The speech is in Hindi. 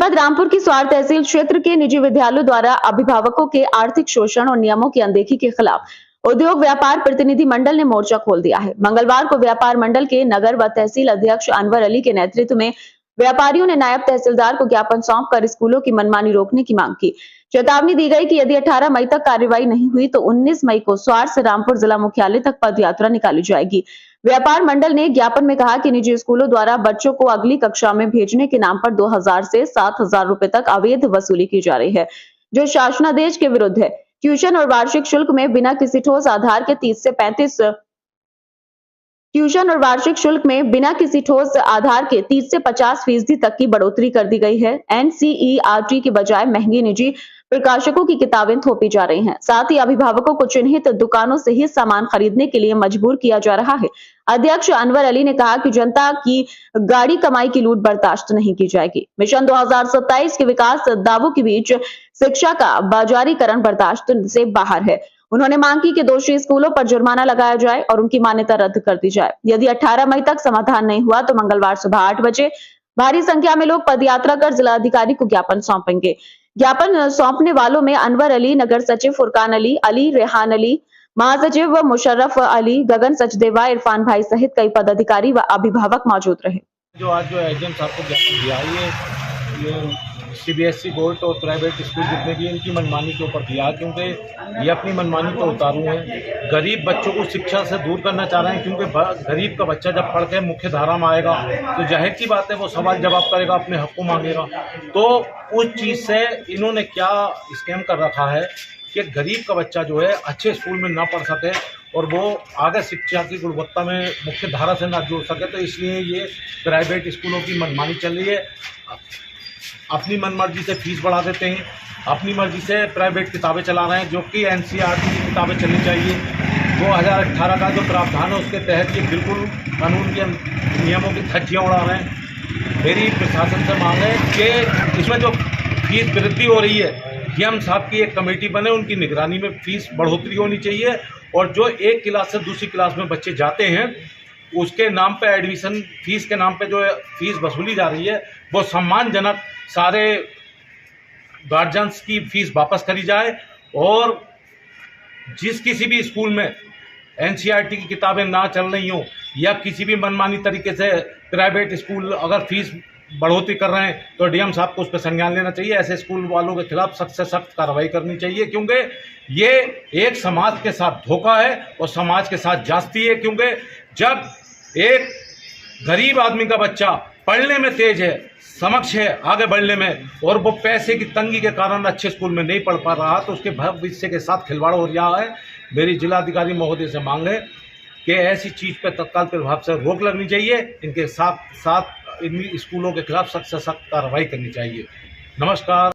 जनपद रामपुर की स्वार तहसील क्षेत्र के निजी विद्यालयों द्वारा अभिभावकों के आर्थिक शोषण और नियमों की अनदेखी के खिलाफ उद्योग व्यापार प्रतिनिधि मंडल ने मोर्चा खोल दिया है। मंगलवार को व्यापार मंडल के नगर व तहसील अध्यक्ष अनवर अली के नेतृत्व में व्यापारियों ने नायब तहसीलदार को ज्ञापन सौंपकर स्कूलों की मनमानी रोकने की मांग की। चेतावनी दी गई कि यदि 18 मई तक कार्रवाई नहीं हुई तो 19 मई को स्वार से रामपुर जिला मुख्यालय तक पद यात्रा निकाली जाएगी। व्यापार मंडल ने ज्ञापन में कहा कि निजी स्कूलों द्वारा बच्चों को अगली कक्षा में भेजने के नाम पर 2000 से 7000 रुपए तक अवैध वसूली की जा रही है, जो शासनादेश के विरुद्ध है। ट्यूशन और वार्षिक शुल्क में बिना किसी ठोस आधार के 30 से 50% तक की बढ़ोतरी कर दी गई है। NCERT की बजाय महंगी निजी प्रकाशकों की किताबें थोपी जा रही हैं। साथ ही अभिभावकों को चिन्हित दुकानों से ही सामान खरीदने के लिए मजबूर किया जा रहा है। अध्यक्ष अनवर अली ने कहा कि जनता की गाड़ी कमाई की लूट बर्दाश्त नहीं की जाएगी। मिशन 2027 के विकास दावों के बीच शिक्षा का बाजारीकरण बर्दाश्त से बाहर है। उन्होंने मांग की कि दोषी स्कूलों पर जुर्माना लगाया जाए और उनकी मान्यता रद्द कर दी जाए। यदि 18 मई तक समाधान नहीं हुआ तो मंगलवार सुबह 8 बजे भारी संख्या में लोग पदयात्रा कर जिलाधिकारी को ज्ञापन सौंपेंगे। ज्ञापन सौंपने वालों में अनवर अली, नगर सचिव फुरकान अली, अली रेहान अली, महासचिव व मुशर्रफ अली, गगन सचदेवा, इरफान भाई सहित कई पदाधिकारी व अभिभावक मौजूद रहे। जो आज जो एजेंट साहब को ज्ञापन दिया ये CBSE बोर्ड और प्राइवेट स्कूल जितने भी इनकी मनमानी के ऊपर दिया, क्योंकि ये अपनी मनमानी को उतारू हैं। गरीब बच्चों को शिक्षा से दूर करना चाह रहे हैं, क्योंकि गरीब का बच्चा जब पढ़ के मुख्य धारा में आएगा तो जाहिर सी बात है वो सवाल जवाब करेगा, अपने हक को मांगेगा। तो उस चीज़ से इन्होंने क्या स्कैम कर रखा है कि गरीब का बच्चा जो है अच्छे स्कूल में ना पढ़ सके और वो आगे शिक्षा की गुणवत्ता में मुख्य धारा से ना जुड़ सके। तो इसलिए ये प्राइवेट स्कूलों की मनमानी चल रही है। अपनी मनमर्जी से फीस बढ़ा देते हैं, अपनी मर्जी से प्राइवेट किताबें चला रहे हैं, जो कि NCERT की किताबें चलनी चाहिए। 2018 का जो प्रावधान है उसके तहत ये बिल्कुल कानून के नियमों की धज्जियाँ उड़ा रहे हैं। मेरी प्रशासन से मांग है कि इसमें जो फीस वृद्धि हो रही है, DM साहब की एक कमेटी बने, उनकी निगरानी में फीस बढ़ोतरी होनी चाहिए। और जो एक क्लास से दूसरी क्लास में बच्चे जाते हैं उसके नाम पे एडमिशन फीस के नाम पे जो फीस वसूली जा रही है वो सम्मानजनक सारे गार्जियंस की फीस वापस करी जाए। और जिस किसी भी स्कूल में NCERT की किताबें ना चल रही हों या किसी भी मनमानी तरीके से प्राइवेट स्कूल अगर फीस बढ़ोतरी कर रहे हैं तो DM साहब को उस पर संज्ञान लेना चाहिए। ऐसे स्कूल वालों के खिलाफ सख्त से सख्त कार्रवाई करनी चाहिए, क्योंकि ये एक समाज के साथ धोखा है और समाज के साथ जास्ती है। क्योंकि जब एक गरीब आदमी का बच्चा पढ़ने में तेज है, समक्ष है आगे बढ़ने में, और वो पैसे की तंगी के कारण अच्छे स्कूल में नहीं पढ़ पा रहा तो उसके भविष्य के साथ खिलवाड़ हो रहा है। मेरी जिलाधिकारी महोदय से मांग है कि ऐसी चीज़ पर तत्काल प्रभाव से रोक लगनी चाहिए। इनके साथ साथ इन स्कूलों के खिलाफ सख्त से सख्त कार्रवाई करनी चाहिए। नमस्कार।